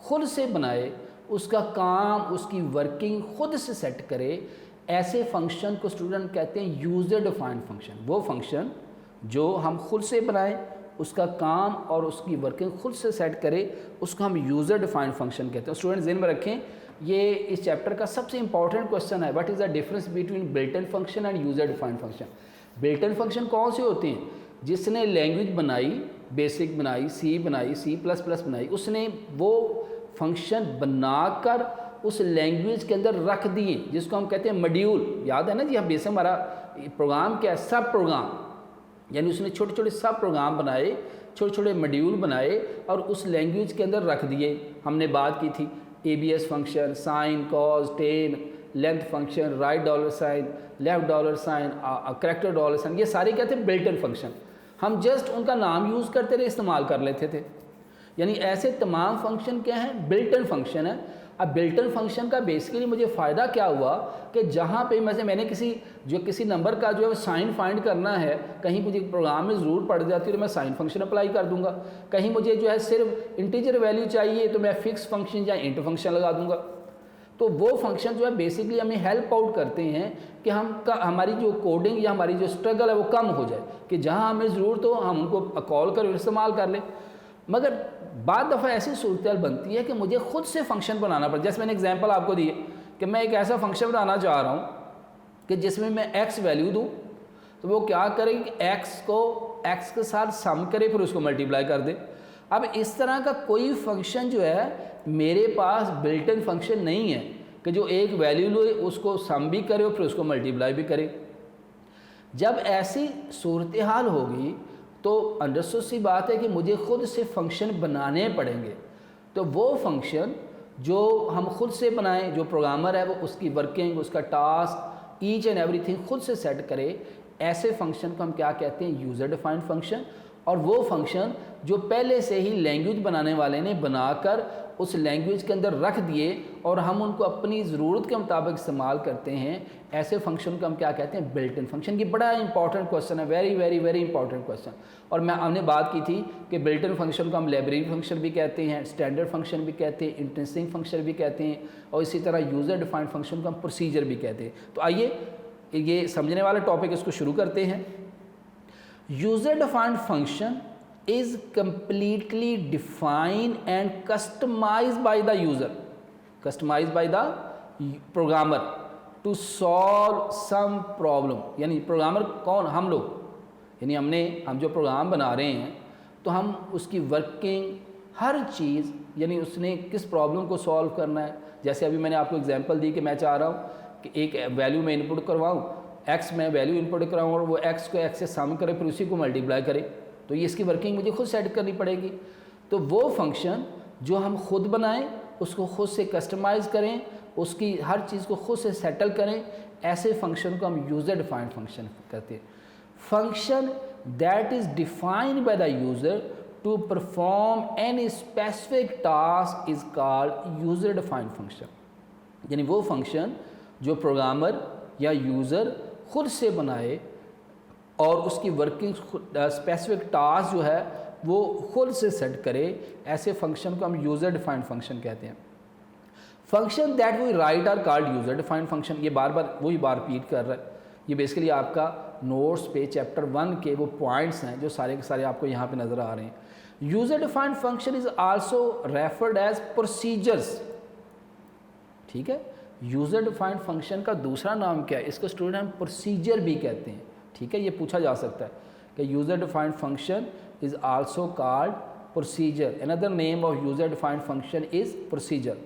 खुद से बनाए, उसका काम, उसकी वर्किंग खुद से सेट करे, ऐसे फंक्शन को स्टूडेंट कहते हैं यूज़र डिफाइंड फंक्शन। वो फंक्शन जो हम खुद से बनाएं, उसका काम और उसकी वर्किंग खुद से सेट करे, उसको हम यूज़र डिफाइंड फंक्शन कहते हैं। स्टूडेंट ज़हन में रखें, ये इस चैप्टर का सबसे इंपॉर्टेंट क्वेश्चन है। What is the difference between built in function end user defined function. Built in function कौन से होते हैं? जिसने लैंग्वेज बनाई, बेसिक बनाई, C बनाई, C++ बनाई, उसने वो फंक्शन बनाकर उस लैंग्वेज के अंदर रख दिए, जिसको हम कहते हैं मॉड्यूल। याद है ना जी, हम बेसिक हमारा प्रोग्राम क्या है, सब प्रोग्राम। यानी उसने छोटे छोटे सब प्रोग्राम बनाए, छोटे छोटे मॉड्यूल बनाए और उस लैंग्वेज के अंदर रख दिए। हमने बात की थी ABS function, sine, cos, tan, length function, right $, left $, character $, ये सारे क्या थे? Built in function. हम जस्ट उनका नाम यूज़ करते रहे, इस्तेमाल कर लेते थे। यानी ऐसे तमाम फंक्शन क्या हैं? बिल्ट इन फंक्शन है। अब बिल्ट इन फंक्शन का बेसिकली मुझे फ़ायदा क्या हुआ कि जहाँ पे मैंने किसी नंबर का जो है साइन फाइंड करना है, कहीं मुझे प्रोग्राम में ज़रूरत पड़ जाती है तो मैं साइन फंक्शन अप्लाई कर दूंगा। कहीं मुझे जो है सिर्फ इंटीजर वैल्यू चाहिए तो मैं फिक्स फंक्शन या इंट फंक्शन लगा दूंगा। तो वो फंक्शन जो है बेसिकली हमें हेल्प आउट करते हैं कि हमारी जो कोडिंग या हमारी जो स्ट्रगल है वो कम हो जाए, कि जहाँ हमें ज़रूरत हो हम उनको कॉल कर इस्तेमाल कर लें। मगर बाद दफ़ा ऐसी सूरत बनती है कि मुझे खुद से फंक्शन बनाना पड़ता है। जैसे मैंने एग्जांपल आपको दी है कि मैं एक ऐसा फंक्शन बनाना चाह रहा हूँ कि जिसमें मैं x वैल्यू दूँ, तो वो क्या करेगी कि एक्स को एक्स के साथ सम करे फिर उसको मल्टीप्लाई कर दे। अब इस तरह का कोई फंक्शन जो है मेरे पास बिल्ट इन फंक्शन नहीं है कि जो एक वैल्यू लो उसको सम भी करे और फिर उसको मल्टीप्लाई भी करे। जब ऐसी सूरत हाल होगी तो अंडरस्टूड सी बात है कि मुझे खुद से फंक्शन बनाने पड़ेंगे। तो वो फंक्शन जो हम खुद से बनाएं, जो प्रोग्रामर है वो उसकी वर्किंग, उसका टास्क, ईच एंड एवरीथिंग खुद से सेट करे, ऐसे फंक्शन को हम क्या कहते हैं, यूज़र डिफाइंड फंक्शन। और वो फंक्शन जो पहले से ही लैंग्वेज बनाने वाले ने बनाकर उस लैंग्वेज के अंदर रख दिए और हम उनको अपनी ज़रूरत के मुताबिक इस्तेमाल करते हैं, ऐसे फंक्शन को हम क्या कहते हैं, बिल्ट इन फंक्शन। ये बड़ा इंपॉर्टेंट क्वेश्चन है, very very very important question. और हमने बात की थी कि बिल्ट इन फंक्शन को हम लाइब्रेरी फंक्शन भी कहते हैं, स्टैंडर्ड फंक्शन भी कहते हैं, इंट्रिंसिक फंक्शन भी कहते हैं, और इसी तरह यूज़र डिफाइंड फंक्शन को हम प्रोसीजर भी कहते हैं। तो आइए ये समझने वाला टॉपिक इसको शुरू करते हैं। User defined function is completely defined and customized by the user, customized by the programmer to solve some problem। यानी प्रोग्रामर कौन, हम लोग, यानी हम जो प्रोग्राम बना रहे हैं तो हम उसकी वर्किंग हर चीज़, यानी उसने किस प्रॉब्लम को सॉल्व करना है। जैसे अभी मैंने आपको एग्जांपल दी कि मैं चाह रहा हूँ कि एक वैल्यू में इनपुट करवाऊँ, एक्स में वैल्यू इनपुट कराऊँ और वो एक्स को एक्स से सम करे फिर उसी को मल्टीप्लाई करे, तो ये इसकी वर्किंग मुझे खुद सेट करनी पड़ेगी। तो वो फंक्शन जो हम खुद बनाएं, उसको खुद से कस्टमाइज़ करें, उसकी हर चीज़ को खुद से सेटल करें, ऐसे फंक्शन को हम यूज़र डिफाइंड फंक्शन कहते हैं। Function that is defined by the user to perform any specific task is called user defined function. यानी वो फंक्शन जो प्रोग्रामर या यूज़र खुद से बनाए और उसकी वर्किंग स्पेसिफिक टास्क जो है वो खुद से सेट करे, ऐसे फंक्शन को हम यूज़र डिफाइंड फंक्शन कहते हैं। Function that we write are called user defined function. ये बार बार वही बार रिपीट कर रहा है। ये बेसिकली आपका नोट्स पे चैप्टर 1 के वो पॉइंट्स हैं जो सारे के सारे आपको यहाँ पे नज़र आ रहे हैं। User defined function is also referred as procedures. ठीक है, यूज़र डिफाइंड फंक्शन का दूसरा नाम क्या है, इसको स्टूडेंट हम प्रोसीजर भी कहते हैं। ठीक है, ये पूछा जा सकता है कि user defined function is also called procedure, another name of user defined function is procedure.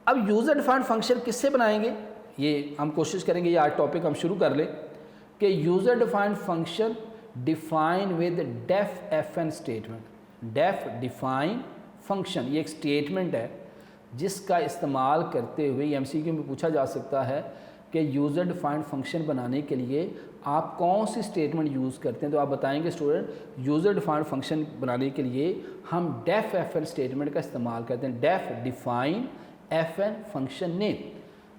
अब यूज़र डिफाइंड फंक्शन किससे बनाएंगे, ये हम कोशिश करेंगे, ये आज टॉपिक हम शुरू कर लें कि user defined function define with def F N statement. Def define function ये एक स्टेटमेंट है जिसका इस्तेमाल करते हुए एमसीक्यू में पूछा जा सकता है कि यूज़र डिफाइंड फंक्शन बनाने के लिए आप कौन सी स्टेटमेंट यूज़ करते हैं। तो आप बताएंगे स्टूडेंट, यूज़र डिफाइंड फंक्शन बनाने के लिए हम डेफ एफ एन स्टेटमेंट का इस्तेमाल करते हैं। Def define F N function name.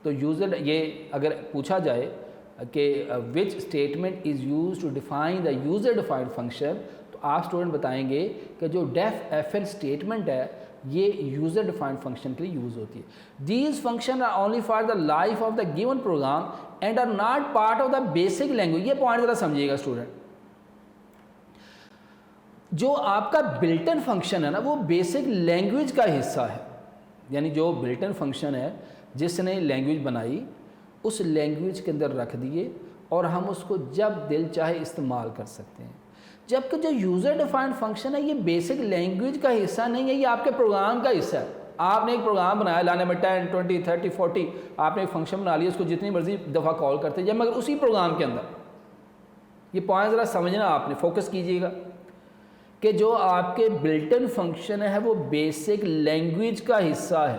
तो यूज़र, ये अगर पूछा जाए कि which statement is use to define the user defined function, तो आप स्टूडेंट बताएंगे कि जो डेफ एफ एन स्टेटमेंट है ये यूज़र डिफाइंड फंक्शन के लिए यूज़ होती है। These function are only for the life of the given program and are not part of the basic language. ये पॉइंट ज़रा समझिएगा स्टूडेंट, जो आपका बिल्ट इन फंक्शन है ना वो बेसिक लैंग्वेज का हिस्सा है। यानी जो बिल्ट इन फंक्शन है जिसने लैंग्वेज बनाई उस लैंग्वेज के अंदर रख दिए और हम उसको जब दिल चाहे इस्तेमाल कर सकते हैं। जबकि जो यूज़र डिफाइंड फंक्शन है ये बेसिक लैंग्वेज का हिस्सा नहीं है, ये आपके प्रोग्राम का हिस्सा है। आपने एक प्रोग्राम बनाया, लाने में 10, 20, 30, 40 आपने एक फंक्शन बना लिया, उसको जितनी मर्जी दफ़ा कॉल करते जाए मगर उसी प्रोग्राम के अंदर। ये पॉइंट ज़रा समझना, आपने फोकस कीजिएगा कि जो आपके बिल्ट इन फंक्शन है वो बेसिक लैंग्वेज का हिस्सा है।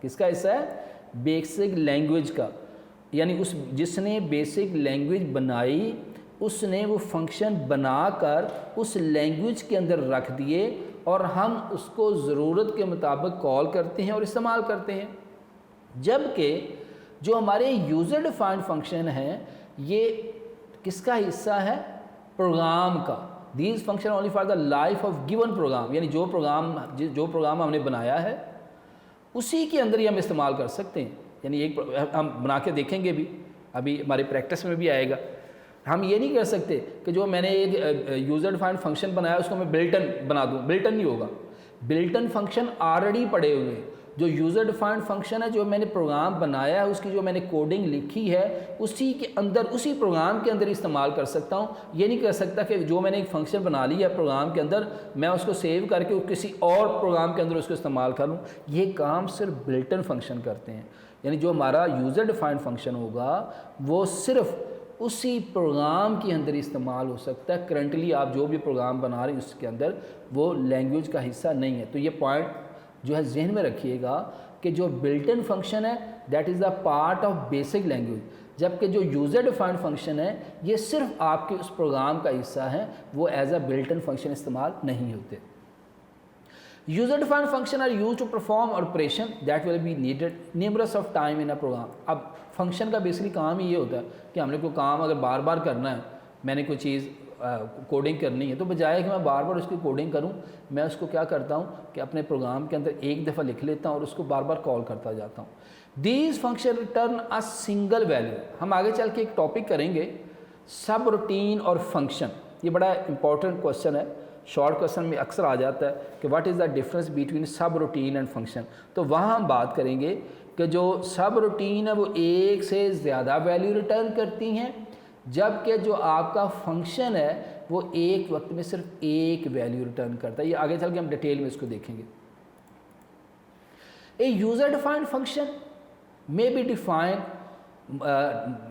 किसका हिस्सा है? बेसिक लैंग्वेज का। यानी उस जिसने बेसिक लैंग्वेज बनाई उसने वो फंक्शन बनाकर उस लैंग्वेज के अंदर रख दिए और हम उसको ज़रूरत के मुताबिक कॉल करते हैं और इस्तेमाल करते हैं। जबकि जो हमारे यूज़र डिफाइंड फंक्शन है ये किसका हिस्सा है? प्रोग्राम का। These function only for the life of given program. यानी जो प्रोग्राम हमने बनाया है उसी के अंदर ही हम इस्तेमाल कर सकते हैं। यानी एक हम बना के देखेंगे भी, अभी हमारी प्रैक्टिस में भी आएगा। हम ये नहीं कर सकते कि जो मैंने एक यूज़र डिफाइंड फंक्शन बनाया उसको मैं बिल्ट इन बना दूँ, बिल्ट इन नहीं होगा। बिल्ट इन फंक्शन ऑलरेडी पड़े हुए हैं जो यूज़र डिफाइंड फंक्शन है, जो मैंने प्रोग्राम बनाया है, उसकी जो मैंने कोडिंग लिखी है उसी के अंदर, उसी प्रोग्राम के अंदर इस्तेमाल कर सकता हूँ। ये नहीं कर सकता कि जो मैंने एक फ़ंक्शन बना लिया है प्रोग्राम के अंदर, मैं उसको सेव करके किसी और प्रोग्राम के अंदर उसको इस्तेमाल करूँ। ये काम सिर्फ बिल्ट इन फंक्शन करते हैं। यानी जो हमारा यूज़र डिफाइंड फंक्शन होगा वो सिर्फ उसी प्रोग्राम के अंदर इस्तेमाल हो सकता है। करंटली आप जो भी प्रोग्राम बना रहे हैं उसके अंदर वो लैंग्वेज का हिस्सा नहीं है। तो ये पॉइंट जो है जहन में रखिएगा कि जो बिल्ट इन फंक्शन है that is the part of basic language, जबकि जो यूज़र डिफाइंड फंक्शन है ये सिर्फ आपके उस प्रोग्राम का हिस्सा है, वो as a built in function इस्तेमाल नहीं होते। User defined function are use to perform operation that will be needed numerous of time in a program. अब फंक्शन का बेसिकली काम ही ये होता है कि हमने कोई काम अगर बार बार करना है, मैंने कोई चीज़ कोडिंग करनी है, तो बजाय कि मैं बार बार उसकी कोडिंग करूं, मैं उसको क्या करता हूं कि अपने प्रोग्राम के अंदर एक दफ़ा लिख लेता हूं और उसको बार बार कॉल करता जाता हूं। These function return a single value. हम आगे चल के एक टॉपिक करेंगे सब रूटीन और फंक्शन। ये बड़ा इंपॉर्टेंट क्वेश्चन है, शॉर्ट क्वेश्चन में अक्सर आ जाता है कि what is the difference between सब रूटीन एंड फंक्शन। तो वहाँ हम बात करेंगे कि जो सब रूटीन है वो एक से ज़्यादा वैल्यू रिटर्न करती हैं, जबकि जो आपका फंक्शन है वो एक वक्त में सिर्फ एक वैल्यू रिटर्न करता है। ये आगे चल के हम डिटेल में इसको देखेंगे। A user defined function may be defined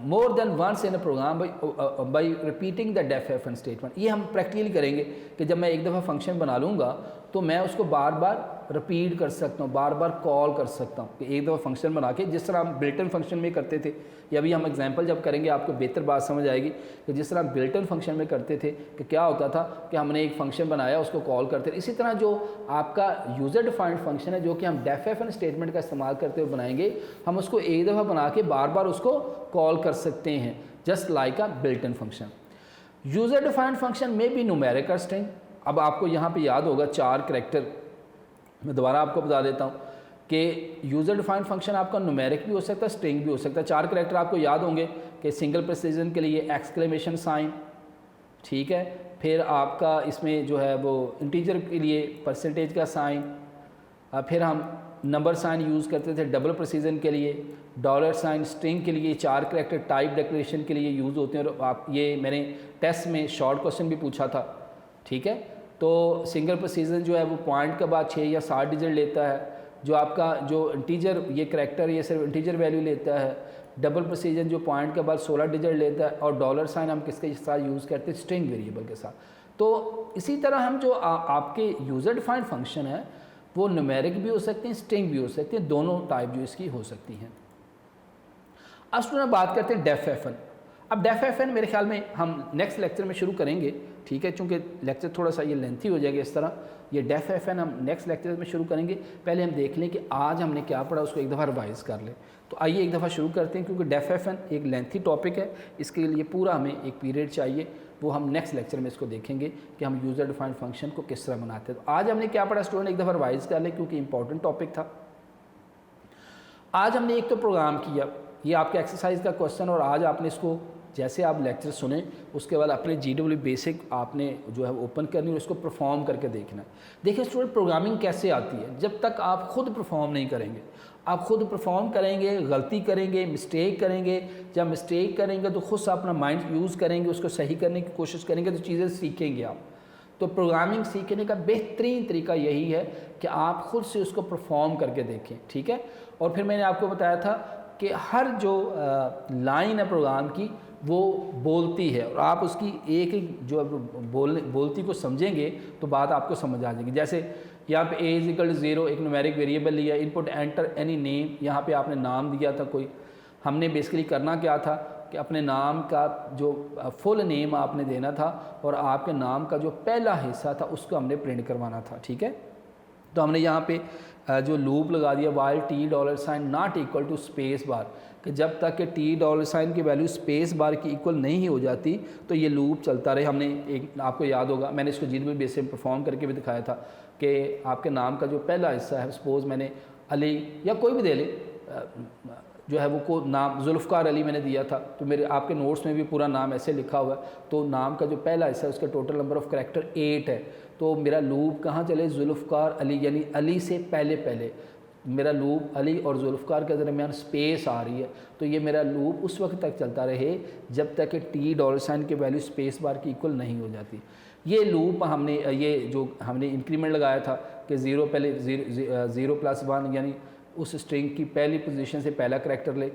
more than once in a program by repeating the def F N statement. ये हम प्रैक्टिकली करेंगे कि जब मैं एक दफ़ा फंक्शन बना लूँगा तो मैं उसको बार बार रिपीट कर सकता हूँ, बार बार कॉल कर सकता हूँ। कि एक दफ़ा फंक्शन बना के, जिस तरह हम बिल्ट इन फंक्शन में करते थे, या अभी हम एग्जांपल जब करेंगे आपको बेहतर बात समझ आएगी कि जिस तरह हम बिल्ट इन फंक्शन में करते थे कि क्या होता था कि हमने एक फंक्शन बनाया, उसको कॉल करते थे। इसी तरह जो आपका यूज़र डिफाइंड फंक्शन है, जो कि हम डेफ एफ एन स्टेटमेंट का इस्तेमाल करते हुए बनाएंगे, हम उसको एक दफ़ा बना के बार बार उसको कॉल कर सकते हैं, just like a built in function. User defined function में भी न्यूमेरिक स्ट्रिंग। अब आपको यहाँ पे याद होगा 4 करैक्टर, मैं दोबारा आपको बता देता हूँ कि यूज़र डिफाइंड फंक्शन आपका न्यूमेरिक भी हो सकता है, स्ट्रिंग भी हो सकता है। 4 करैक्टर आपको याद होंगे कि सिंगल प्रेसिजन के लिए एक्सक्लेमेशन साइन, ठीक है, फिर आपका इसमें जो है वो इंटीजर के लिए परसेंटेज का साइन, फिर हम नंबर साइन यूज़ करते थे डबल प्रेसिजन के लिए, डॉलर साइन स्ट्रिंग के लिए। 4 करैक्टर टाइप डिक्लेरेशन के लिए यूज़ होते हैं। और आप ये मैंने टेस्ट में शॉर्ट क्वेश्चन भी पूछा था, ठीक है। तो सिंगल प्रेसिजन जो है वो पॉइंट के बाद 6 या 7 डिजिट लेता है। जो आपका जो इंटीजर ये करैक्टर ये सिर्फ इंटीजर वैल्यू लेता है। डबल प्रेसिजन जो पॉइंट के बाद 16 डिजिट लेता है। और डॉलर साइन हम किसके साथ यूज़ करते हैं, स्ट्रिंग वेरिएबल के साथ। तो इसी तरह हम जो आपके यूज़र डिफाइंड फंक्शन है वो न्यूमेरिक भी हो सकते हैं, स्ट्रिंग भी हो सकते हैं, दोनों टाइप जो इसकी हो सकती हैं। अब स्टूडेंट बात करते हैं डेफ एफ एन। अब डेफ एफ एन मेरे ख्याल में हम नेक्स्ट लेक्चर में शुरू करेंगे, ठीक है, चूँकि लेक्चर थोड़ा सा ये लेंथी हो जाएगा इस तरह। ये डेफ एफ एन हम नेक्स्ट लेक्चर में शुरू करेंगे। पहले हम देख लें कि आज हमने क्या पढ़ा, उसको एक दफ़ा रिवाइज़ कर लें। तो आइए एक दफ़ा शुरू करते हैं, क्योंकि डेफ एफ एन एक लेंथी टॉपिक है, इसके लिए पूरा हमें एक पीरियड चाहिए। वो हम नेक्स्ट लेक्चर में इसको देखेंगे कि हम यूज़र डिफाइंड फंक्शन को किस तरह बनाते हैं। तो आज हमने क्या पढ़ा स्टूडेंट, एक दफ़ा रिवाइज़ कर लें क्योंकि इंपॉर्टेंट टॉपिक था। आज हमने एक तो प्रोग्राम किया, ये आपके एक्सरसाइज का क्वेश्चन, और आज आपने इसको जैसे आप लेक्चर सुने उसके बाद अपने GW बेसिक आपने जो है ओपन करनी और उसको परफॉर्म करके देखना है। देखिए स्टूडेंट, प्रोग्रामिंग कैसे आती है, जब तक आप खुद परफॉर्म नहीं करेंगे। आप खुद परफॉर्म करेंगे, गलती करेंगे, मिस्टेक करेंगे। जब मिस्टेक करेंगे तो खुद से अपना माइंड यूज़ करेंगे, उसको सही करने की कोशिश करेंगे, तो चीज़ें सीखेंगे आप। तो प्रोग्रामिंग सीखने का बेहतरीन तरीका यही है कि आप खुद से उसको परफॉर्म करके देखें, ठीक है। और फिर मैंने आपको बताया था कि हर जो लाइन है प्रोग्राम की वो बोलती है, और आप उसकी एक एक जो बोलती को समझेंगे तो बात आपको समझ आ जाएगी। जैसे यहाँ पे a = 0 एक न्यूमेरिक वेरिएबल लिया, इनपुट एंटर एनी नेम, यहाँ पे आपने नाम दिया था कोई। हमने बेसिकली करना क्या था कि अपने नाम का जो फुल नेम आपने देना था और आपके नाम का जो पहला हिस्सा था उसको हमने प्रिंट करवाना था, ठीक है। तो हमने यहाँ पे जो लूप लगा दिया while $, not equal to space bar, कि जब तक कि $, की वैल्यू स्पेस बार की इक्वल नहीं हो जाती तो ये लूप चलता रहे। हमने एक, आपको याद होगा मैंने इसको GW बेस से परफॉर्म करके भी दिखाया था कि आपके नाम का जो पहला हिस्सा है, सपोज़ मैंने अली या कोई भी दे ले, जो है वो को नाम जुल्फ़कार अली मैंने दिया था, तो मेरे आपके नोट्स में भी पूरा नाम ऐसे लिखा हुआ है। तो नाम का जो पहला हिस्सा है उसका टोटल नंबर ऑफ़ करैक्टर 8 है। तो मेरा लूप कहाँ चले, जुल्फ़कार अली, यानी अली से पहले पहले मेरा लूप अली और जुल्फ़कार के दरमियान स्पेस आ रही है, तो ये मेरा लूप उस वक्त तक चलता रहे जब तक कि टी डॉलर साइन की वैल्यू स्पेस बार की इक्वल नहीं हो जाती। ये लूप हमने ये जो हमने इंक्रीमेंट लगाया था कि ज़ीरो पहले ज़ीरो प्लस वन, यानी उस स्ट्रिंग की पहली पोजीशन से पहला करैक्टर ले,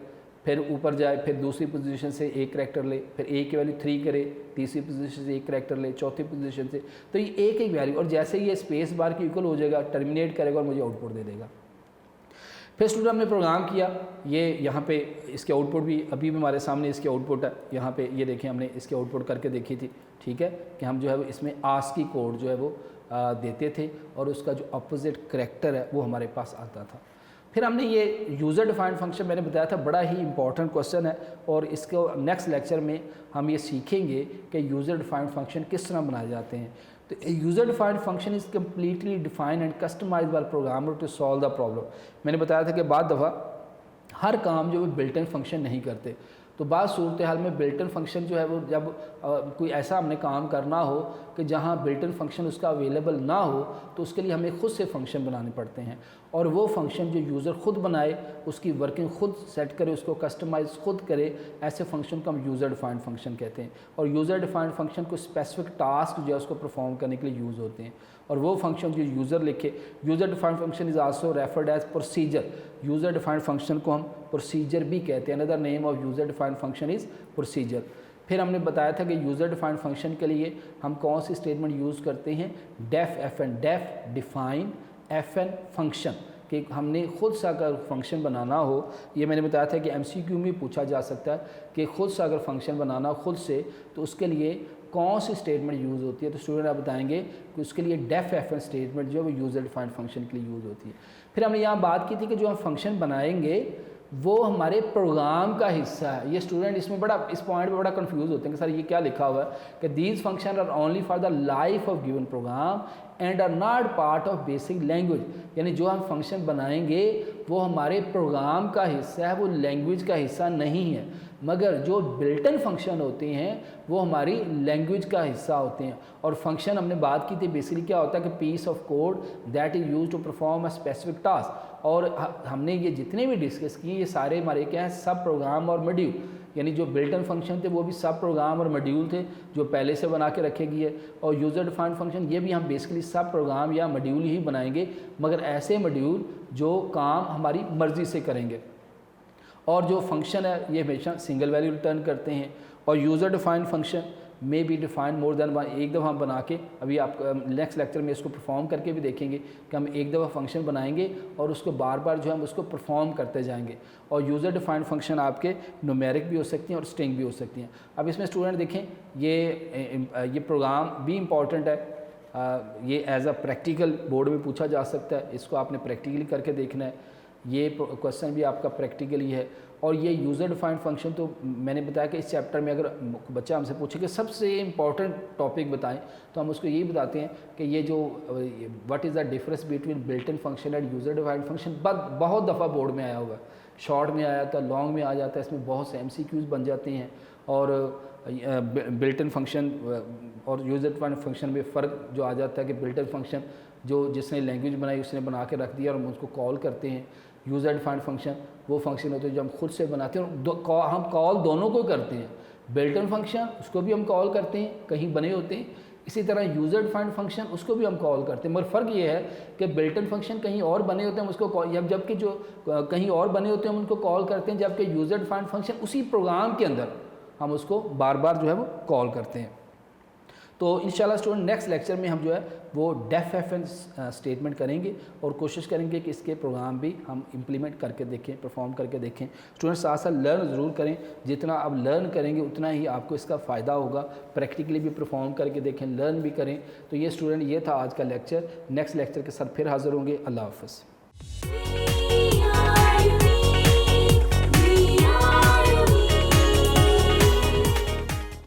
फिर ऊपर जाए, फिर दूसरी पोजीशन से एक करैक्टर ले, फिर ए की वैल्यू 3 करे, तीसरी पोजीशन से एक करैक्टर ले, चौथी पोजीशन से, तो ये एक वैल्यू, और जैसे ये स्पेस बार की इक्वल हो जाएगा टर्मिनेट करेगा और मुझे आउटपुट दे देगा। फिर स्टूडेंट हमने प्रोग्राम किया, ये यहाँ पे इसके आउटपुट भी अभी भी हमारे सामने इसके आउटपुट है, यहाँ पे ये देखें हमने इसके आउटपुट करके देखी थी, ठीक है, कि हम जो है वो इसमें आस्की कोड जो है वो देते थे और उसका जो अपोजिट करैक्टर है वो हमारे पास आता था। फिर हमने ये यूज़र डिफाइंड फंक्शन मैंने बताया था बड़ा ही इंपॉर्टेंट क्वेश्चन है, और इसको नेक्स्ट लेक्चर में हम ये सीखेंगे कि यूज़र डिफाइंड फंक्शन किस तरह बनाए जाते हैं। तो user defined function is completely defined and customized by programmer to solve the problem. मैंने बताया था कि बाद दफ़ा हर काम जो वो बिल्ट इन फंक्शन नहीं करते, तो बाद सूरत हाल में बिल्ट इन फंक्शन जो है वो जब कोई ऐसा हमने काम करना हो कि जहाँ बिल्ट इन फंक्शन उसका अवेलेबल ना हो, तो उसके लिए हमें ख़ुद से फंक्शन बनाने पड़ते हैं, और वो फंक्शन जो यूज़र ख़ुद बनाए, उसकी वर्किंग ख़ुद सेट करे, उसको कस्टमाइज़ ख़ुद करे, ऐसे फंक्शन को हम यूज़र डिफाइंड फंक्शन कहते हैं। और यूज़र डिफाइंड फंक्शन को स्पेसिफिक टास्क जो है उसको परफॉर्म करने के लिए यूज़ होते हैं, और वो फंक्शन जो यूज़र लिखे, user defined function is also referred as procedure. User defined function को हम प्रोसीजर भी कहते हैं, another name of user defined function is procedure. फिर हमने बताया था कि यूज़र डिफाइंड फंक्शन के लिए हम कौन सी स्टेटमेंट यूज़ करते हैं, डेफ एफएन, डेफ डिफाइन एफएन फंक्शन, कि हमने खुद सा अगर फंक्शन बनाना हो, ये मैंने बताया था कि एमसीक्यू में पूछा जा सकता है कि खुद सा अगर फंक्शन बनाना हो खुद से, तो उसके लिए कौन सी स्टेटमेंट यूज़ होती है। तो स्टूडेंट आप बताएंगे कि उसके लिए डेफ एफएन स्टेटमेंट जो है वो यूज़र डिफाइंड फंक्शन के लिए यूज़ होती है। फिर हमने यहाँ बात की थी कि जो हम फंक्शन बनाएंगे वो हमारे प्रोग्राम का हिस्सा है। ये स्टूडेंट इसमें बड़ा इस पॉइंट पे बड़ा कंफ्यूज होते हैं कि सर ये क्या लिखा हुआ है कि these function are only for the life of given program and are not part of basic language, यानी जो हम फंक्शन बनाएंगे वो हमारे प्रोग्राम का हिस्सा है, वो लैंग्वेज का हिस्सा नहीं है, मगर जो बिल्ट इन फंक्शन होते हैं वो हमारी लैंग्वेज का हिस्सा होते हैं। और फंक्शन हमने बात की थी बेसिकली क्या होता है कि piece of code that is use to perform a specific task, और हमने ये जितने भी डिस्कस किए ये सारे हमारे क्या हैं, सब प्रोग्राम और मॉड्यूल, यानी जो बिल्ट इन फंक्शन थे वो भी सब प्रोग्राम और मॉड्यूल थे जो पहले से बना के रखे गए, और यूज़र डिफाइंड फंक्शन ये भी हम बेसिकली सब प्रोग्राम या मॉड्यूल ही बनाएंगे, मगर ऐसे मॉड्यूल जो काम हमारी मर्ज़ी से करेंगे। और जो फंक्शन है ये हमेशा सिंगल वैल्यू रिटर्न करते हैं, और यूज़र डिफाइंड फंक्शन में B defined more then one, एक दफ़ा हम बना के, अभी आप नेक्स्ट लेक्चर में इसको परफॉर्म करके भी देखेंगे कि हम एक दफ़ा फंक्शन बनाएंगे और उसको बार बार जो हम उसको परफॉर्म करते जाएंगे। और यूज़र डिफाइंड फंक्शन आपके न्यूमेरिक भी हो सकती हैं और स्ट्रिंग भी हो सकती हैं। अब इसमें स्टूडेंट देखें ये प्रोग्राम भी इम्पॉर्टेंट है, ये एज अ प्रैक्टिकल बोर्ड में पूछा जा सकता है, इसको आपने प्रैक्टिकली करके देखना है, ये क्वेश्चन भी आपका प्रैक्टिकली है। और ये यूज़र डिफाइंड फंक्शन तो मैंने बताया कि इस चैप्टर में अगर बच्चा हमसे पूछे कि सबसे इम्पॉर्टेंट टॉपिक बताएं, तो हम उसको यही बताते हैं कि ये जो what is the difference between built in function end user defined function बहुत दफ़ा बोर्ड में आया हुआ है, शॉर्ट में आया था, लॉन्ग में आ जाता है, इसमें बहुत से MCQs बन जाते हैं। और बिल्ट इन फंक्शन और यूज़र डिफाइंड फंक्शन में फ़र्क जो आ जाता है कि बिल्ट इन फंक्शन जो जिसने लैंग्वेज बनाई उसने बना के रख दिया और हम उसको कॉल करते हैं। यूज़र डिफाइंड फंक्शन वो फंक्शन होते हैं जो हम खुद से बनाते हैं, और हम कॉल दोनों को करते हैं, बिल्ट इन फंक्शन उसको भी हम कॉल करते हैं, कहीं बने होते हैं, इसी तरह यूज़र डिफाइंड फंक्शन उसको भी हम कॉल करते हैं। मगर फ़र्क ये है कि बिल्ट इन फंक्शन कहीं और बने होते हैं हम उसको कॉल, जबकि जो कहीं और बने होते हैं हम उनको कॉल करते हैं, जबकि यूज़र डिफाइंड फंक्शन उसी प्रोग्राम के अंदर हम उसको बार बार जो है वो कॉल करते हैं। तो इंशाल्लाह स्टूडेंट नेक्स्ट लेक्चर में हम जो है वो डेफ एफएन स्टेटमेंट करेंगे और कोशिश करेंगे कि इसके प्रोग्राम भी हम इम्प्लीमेंट करके देखें, परफॉर्म करके देखें। स्टूडेंट साथ साथ लर्न ज़रूर करें, जितना आप लर्न करेंगे उतना ही आपको इसका फ़ायदा होगा। प्रैक्टिकली भी परफॉर्म करके देखें, लर्न भी करें। तो ये स्टूडेंट ये था आज का लेक्चर, नेक्स्ट लेक्चर के साथ फिर हाज़िर होंगे। अल्लाह हाफ़िज़।